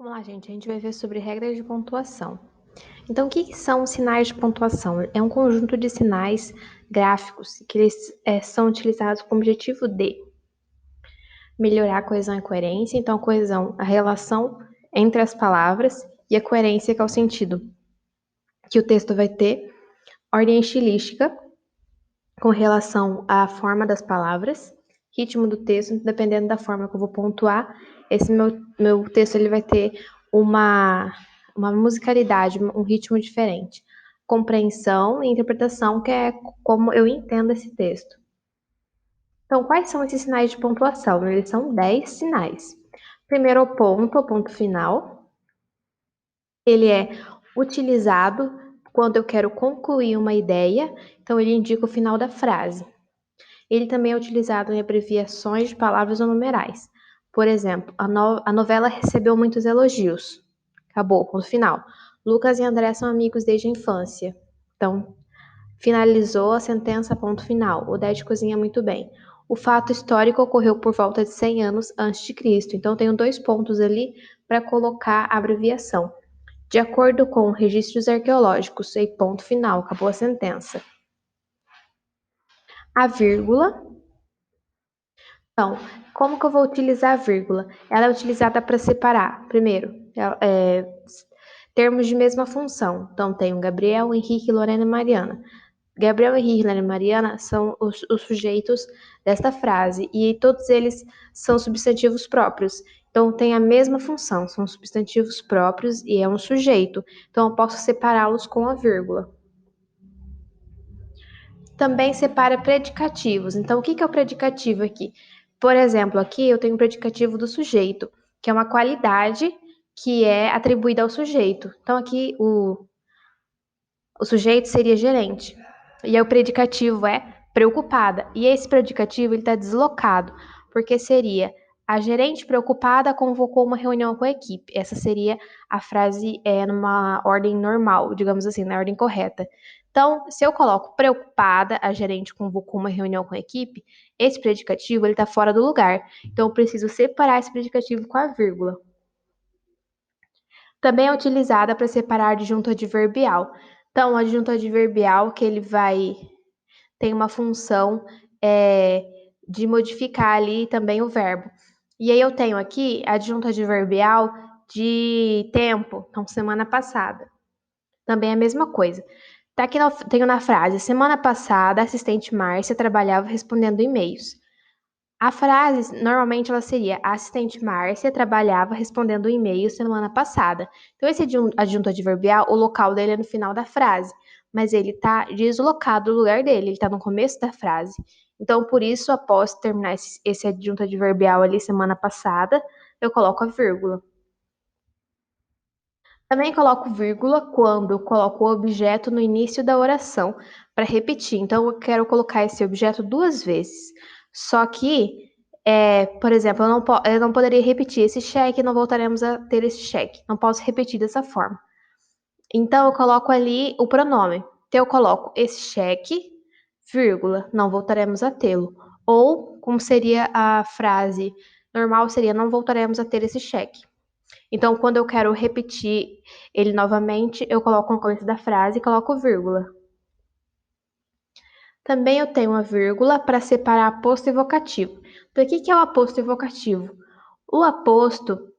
Vamos lá, gente. A gente vai ver sobre regras de pontuação. Então, o que são os sinais de pontuação? É um conjunto de sinais gráficos que eles são utilizados com o objetivo de melhorar a coesão e coerência. Então, a coesão, a relação entre as palavras, e a coerência, que é o sentido que o texto vai ter, ordem estilística com relação à forma das palavras, ritmo do texto, dependendo da forma que eu vou pontuar, esse meu texto ele vai ter uma musicalidade, um ritmo diferente. Compreensão e interpretação, que é como eu entendo esse texto. Então, quais são esses sinais de pontuação? Eles são 10 sinais. Primeiro, o ponto final. Ele é utilizado quando eu quero concluir uma ideia, então ele indica o final da frase. Ele também é utilizado em abreviações de palavras ou numerais. Por exemplo, a novela recebeu muitos elogios. Acabou, ponto final. Lucas e André são amigos desde a infância. Então, finalizou a sentença, ponto final. O Ded cozinha muito bem. O fato histórico ocorreu por volta de 100 anos antes de Cristo. Então, tenho 2 pontos ali para colocar a abreviação. De acordo com registros arqueológicos, e ponto final, acabou a sentença. A vírgula. Então, como que eu vou utilizar a vírgula? Ela é utilizada para separar, primeiro, termos de mesma função. Então, tem o Gabriel, Henrique, Lorena e Mariana. Gabriel, Henrique, Lorena e Mariana são os sujeitos desta frase, e todos eles são substantivos próprios. Então, tem a mesma função, são substantivos próprios e é um sujeito. Então, eu posso separá-los com a vírgula. Também separa predicativos. Então, o que é o predicativo aqui? Por exemplo, aqui eu tenho o predicativo do sujeito, que é uma qualidade que é atribuída ao sujeito. Então, aqui o sujeito seria gerente. E aí o predicativo é preocupada. E esse predicativo está deslocado, porque seria a gerente preocupada convocou uma reunião com a equipe. Essa seria a frase numa ordem normal, digamos assim, na ordem correta. Então, se eu coloco preocupada, a gerente convocou uma reunião com a equipe, esse predicativo está fora do lugar. Então, eu preciso separar esse predicativo com a vírgula. Também é utilizada para separar adjunto adverbial. Então, o adjunto adverbial que ele tem uma função de modificar ali também o verbo. E aí eu tenho aqui adjunto adverbial de tempo, então semana passada. Também é a mesma coisa. Tá aqui tenho na frase, semana passada a assistente Márcia trabalhava respondendo e-mails. A frase, normalmente, ela seria: a assistente Márcia trabalhava respondendo um e-mail semana passada. Então, esse adjunto adverbial, o local dele é no final da frase, mas ele está deslocado do lugar dele, ele está no começo da frase. Então, por isso, após terminar esse adjunto adverbial ali semana passada, eu coloco a vírgula. Também coloco vírgula quando eu coloco o objeto no início da oração para repetir. Então, eu quero colocar esse objeto 2 vezes. Só que, por exemplo, eu não poderia repetir esse cheque, não voltaremos a ter esse cheque. Não posso repetir dessa forma. Então, eu coloco ali o pronome. Então, eu coloco esse cheque, vírgula, não voltaremos a tê-lo. Ou, como seria a frase normal, seria não voltaremos a ter esse cheque. Então, quando eu quero repetir ele novamente, eu coloco no começo da frase e coloco vírgula. Também eu tenho uma vírgula para separar aposto e vocativo. Então, o que é o aposto e vocativo? O aposto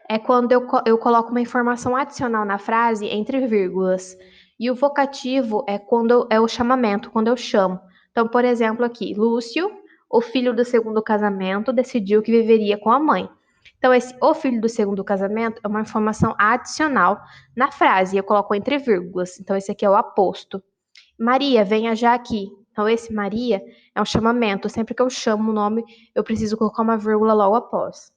é quando eu coloco uma informação adicional na frase entre vírgulas. E o vocativo é quando é o chamamento, quando eu chamo. Então, por exemplo, aqui, Lúcio, o filho do segundo casamento, decidiu que viveria com a mãe. Então, esse o filho do segundo casamento é uma informação adicional na frase, eu coloco entre vírgulas. Então, esse aqui é o aposto. Maria, venha já aqui. Então, esse Maria é um chamamento. Sempre que eu chamo o nome, eu preciso colocar uma vírgula logo após.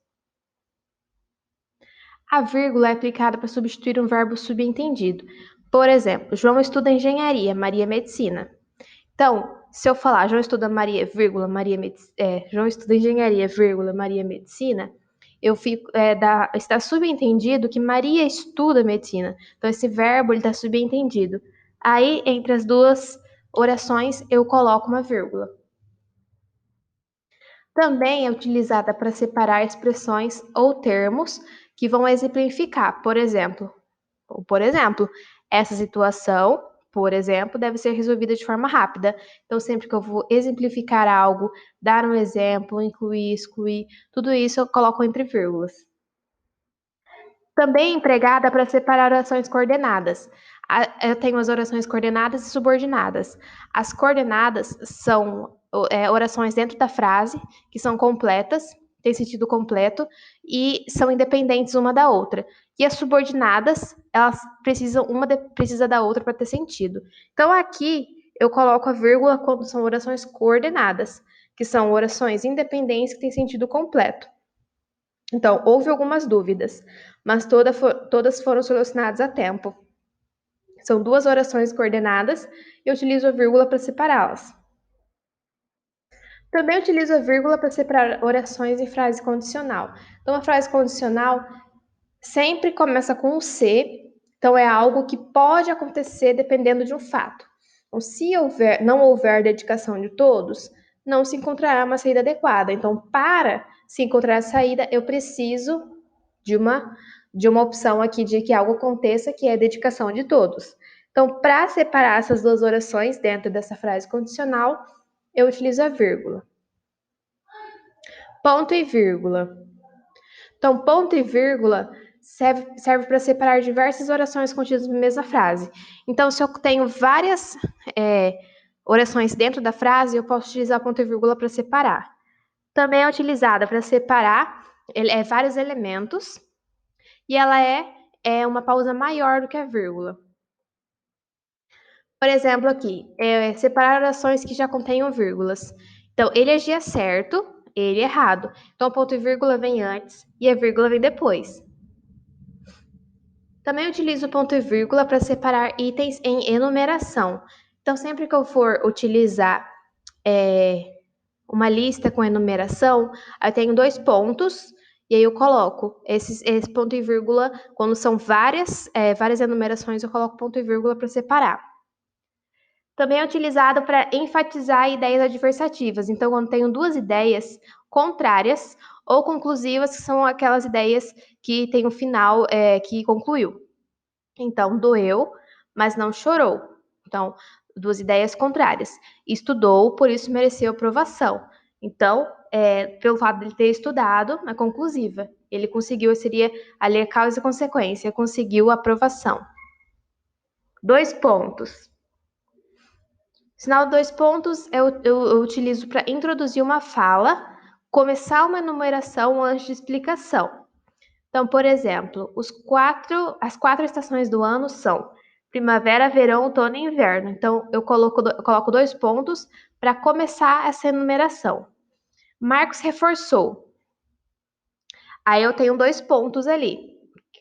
A vírgula é aplicada para substituir um verbo subentendido. Por exemplo, João estuda engenharia, Maria medicina. Então, se eu falar João estuda Maria, vírgula, João estuda engenharia, vírgula, Maria medicina, está subentendido que Maria estuda medicina. Então, esse verbo está subentendido. Aí, entre as duas orações, eu coloco uma vírgula. Também é utilizada para separar expressões ou termos que vão exemplificar, por exemplo, essa situação, por exemplo, deve ser resolvida de forma rápida. Então, sempre que eu vou exemplificar algo, dar um exemplo, incluir, excluir, tudo isso eu coloco entre vírgulas. Também empregada para separar orações coordenadas. Eu tenho as orações coordenadas e subordinadas. As coordenadas são orações dentro da frase, que são completas, têm sentido completo, e são independentes uma da outra. E as subordinadas, elas precisam, precisa da outra para ter sentido. Então, aqui eu coloco a vírgula quando são orações coordenadas, que são orações independentes que têm sentido completo. Então, houve algumas dúvidas, mas todas foram solucionadas a tempo. São duas orações coordenadas e eu utilizo a vírgula para separá-las. Também utilizo a vírgula para separar orações em frase condicional. Então, a frase condicional sempre começa com um se, então é algo que pode acontecer dependendo de um fato. Então, se não houver dedicação de todos, não se encontrará uma saída adequada. Então, para se encontrar a saída, eu preciso de uma opção aqui de que algo aconteça, que é a dedicação de todos. Então, para separar essas duas orações dentro dessa frase condicional, eu utilizo a vírgula. Ponto e vírgula. Então, ponto e vírgula serve para separar diversas orações contidas na mesma frase. Então, se eu tenho várias orações dentro da frase, eu posso utilizar ponto e vírgula para separar. Também é utilizada para separar vários elementos e ela é uma pausa maior do que a vírgula. Por exemplo, aqui, separar orações que já contenham vírgulas. Então, ele agia certo, ele errado. Então, o ponto e vírgula vem antes e a vírgula vem depois. Também utilizo o ponto e vírgula para separar itens em enumeração. Então, sempre que eu for utilizar uma lista com enumeração, eu tenho 2 pontos e aí eu coloco esse ponto e vírgula. Quando são várias enumerações, eu coloco ponto e vírgula para separar. Também é utilizado para enfatizar ideias adversativas. Então, quando tenho duas ideias contrárias ou conclusivas, que são aquelas ideias que tem o final que concluiu. Então, doeu, mas não chorou. Então, duas ideias contrárias. Estudou, por isso mereceu aprovação. Então, pelo fato de ele ter estudado, é conclusiva. Ele conseguiu, seria ali a causa e consequência, conseguiu a aprovação. 2 pontos. Sinal de 2 pontos eu utilizo para introduzir uma fala, começar uma enumeração antes de explicação. Então, por exemplo, as 4 estações do ano são primavera, verão, outono e inverno. Então, eu coloco 2 pontos para começar essa enumeração. Marcos reforçou. Aí eu tenho 2 pontos ali,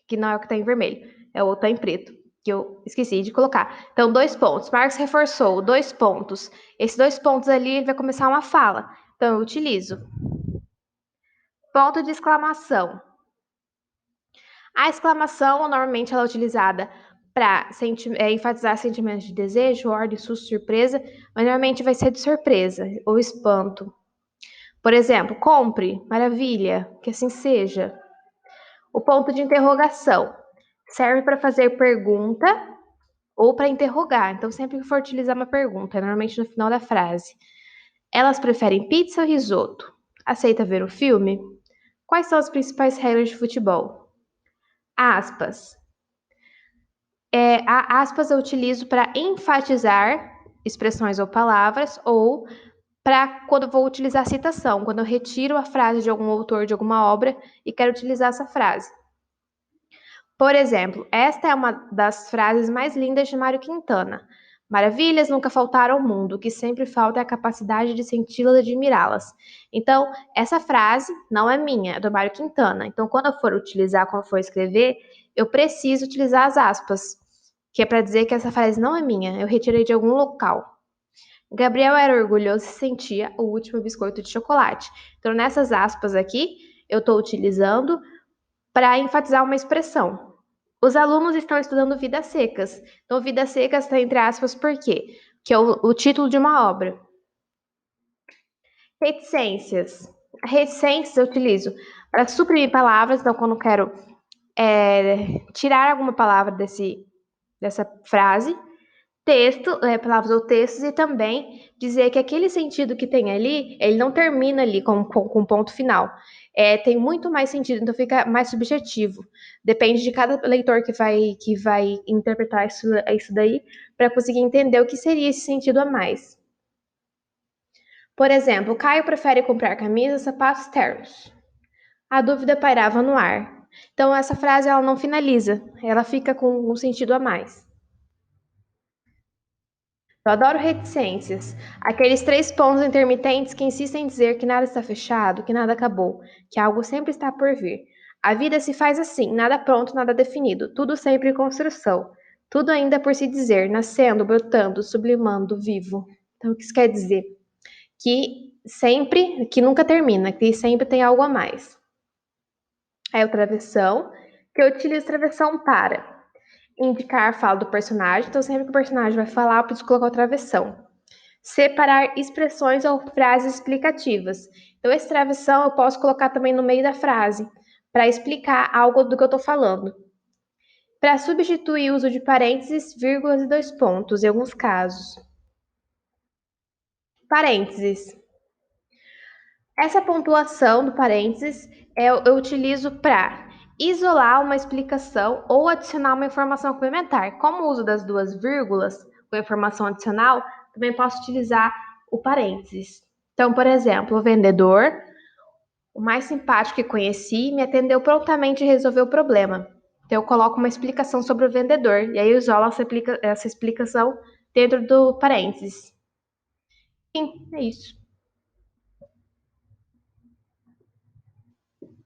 que não é o que está em vermelho, é o outro está em preto, que eu esqueci de colocar. Então, 2 pontos. Marcos reforçou, 2 pontos. Esses 2 pontos ali vai começar uma fala. Então, eu utilizo ponto de exclamação. A exclamação, normalmente, ela é utilizada para enfatizar sentimentos de desejo, ordem, susto, surpresa, mas normalmente vai ser de surpresa ou espanto. Por exemplo, compre, maravilha, que assim seja. O ponto de interrogação serve para fazer pergunta ou para interrogar. Então, sempre que for utilizar uma pergunta, normalmente no final da frase. Elas preferem pizza ou risoto? Aceita ver o filme? Quais são as principais regras de futebol? Aspas. Aspas eu utilizo para enfatizar expressões ou palavras ou para quando eu vou utilizar citação, quando eu retiro a frase de algum autor de alguma obra e quero utilizar essa frase. Por exemplo, esta é uma das frases mais lindas de Mário Quintana. Maravilhas nunca faltaram ao mundo, o que sempre falta é a capacidade de senti-las e admirá-las. Então, essa frase não é minha, é do Mário Quintana. Então, quando eu for utilizar, quando eu for escrever, eu preciso utilizar as aspas, que é para dizer que essa frase não é minha, eu retirei de algum local. Gabriel era orgulhoso e sentia o último biscoito de chocolate. Então, nessas aspas aqui, eu estou utilizando para enfatizar uma expressão. Os alunos estão estudando Vidas Secas. Então, Vidas Secas está entre aspas por quê? Que é o título de uma obra. Reticências. Reticências eu utilizo para suprimir palavras, então quando quero tirar alguma palavra dessa frase, palavras ou textos, e também dizer que aquele sentido que tem ali, ele não termina ali com ponto final. Tem muito mais sentido, então fica mais subjetivo. Depende de cada leitor que vai interpretar isso daí para conseguir entender o que seria esse sentido a mais. Por exemplo, Caio prefere comprar camisas, sapatos ternos. A dúvida pairava no ar. Então essa frase ela não finaliza, ela fica com um sentido a mais. Eu adoro reticências, aqueles três pontos intermitentes que insistem em dizer que nada está fechado, que nada acabou, que algo sempre está por vir. A vida se faz assim, nada pronto, nada definido, tudo sempre em construção, tudo ainda por se dizer, nascendo, brotando, sublimando, vivo. Então o que isso quer dizer? Que nunca termina, que sempre tem algo a mais. Aí o travessão, que eu utilizo travessão para indicar a fala do personagem, então sempre que o personagem vai falar, eu preciso colocar o travessão. Separar expressões ou frases explicativas. Então, esse travessão eu posso colocar também no meio da frase, para explicar algo do que eu estou falando. Para substituir o uso de parênteses, vírgulas e dois pontos, em alguns casos. Parênteses. Essa pontuação do parênteses eu utilizo para isolar uma explicação ou adicionar uma informação complementar. Como o uso das duas vírgulas com informação adicional, também posso utilizar o parênteses. Então, por exemplo, o vendedor, o mais simpático que conheci, me atendeu prontamente e resolveu o problema. Então, eu coloco uma explicação sobre o vendedor e aí eu isolo essa explicação dentro do parênteses. Sim, é isso.